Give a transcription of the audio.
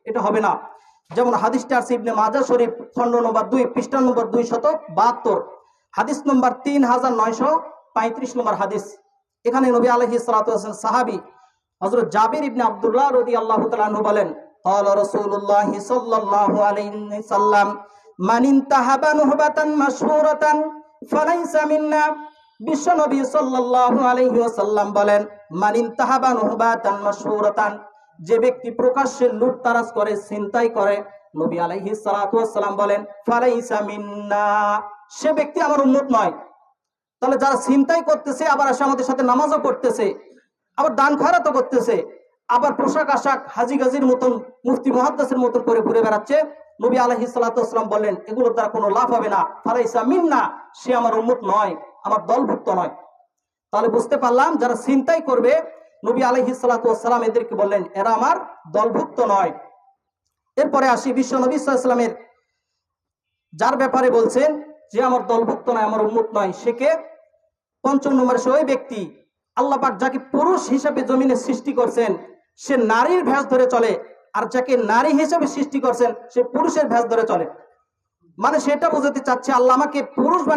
এটা হবে না। যেমন হাদিসটা আছে ইবনে মাজাহ শরীফ খণ্ড নম্বর 2 পৃষ্ঠা নম্বর 272, হাদিস নম্বর 3935 নম্বর হাদিস। এখানে নবী আলাইহিস সালাতু ওয়াস সালাম সাহাবী হযরত জাবির ইবনে আব্দুল্লাহ রাদিয়াল্লাহু তাআলা আনহু বলেন, ক্বালা রাসূলুল্লাহ সাল্লাল্লাহু আলাইহি ওয়াসাল্লাম মান ইনতাহাবা নুহবাতান মাশহুরাতান ফালাইসা মিন্না। বিশ্ব নবী সাল্লাল্লাহু আলাইহি ওয়াসাল্লাম বলেন, মান ইনতাহাবা নুহবাতান মাশহুরাতান, যে ব্যক্তি প্রকাশ্যে লুটতারাজ করে, ছিনতাই করে, নবী আলাইহিস সালাতু ওয়াস সালাম বলেন ফালাইসা মিন্না, সে ব্যক্তি আমার উম্মত নয়। তাহলে যারা ছিনতাই করতেছে আবার এসে আমাদের সাথে নামাজও পড়তেছে, আবার দান খয়রাতও করতেছে, আবার পোশাক আশাক হাজি গাজির মতন মুফতি মুহাদ্দিসের মতন করে ঘুরে বেড়াচ্ছে, নবী আলাইহিস সালাতু ওয়াস সালাম বললেন এগুলোর দ্বারা কোনো লাভ হবে না, ফালাইসা মিন্না, সে আমার উম্মত নয়, আমার দলভুক্ত নয়। তাহলে বুঝতে পারলাম যারা ছিনতাই করবে নবী আলাইহিস সালাতু ওয়াস সালাম এদেরকে বললেন এরা আমার দলভুক্ত নয়। এরপরে আসি বিশ্ব নবী সাল্লাল্লাহু আলাইহি ওয়াসাল্লামের যার ব্যাপারে বলছেন যে আমার দলভুক্ত নয়, আমার উম্মত নয়, সে কে? পঞ্চম নম্বরে সে ওই ব্যক্তি আল্লাহ পাক যাকে পুরুষ হিসেবে জমিনে সৃষ্টি করছেন সে নারীর ভেষ ধরে চলে, আর যাকে নারী হিসেবে সৃষ্টি করছেন সে পুরুষের ভেষ ধরে চলে। মানে সেটা বোঝাতে চাচ্ছে আল্লাহ আমাকে পুরুষ মানে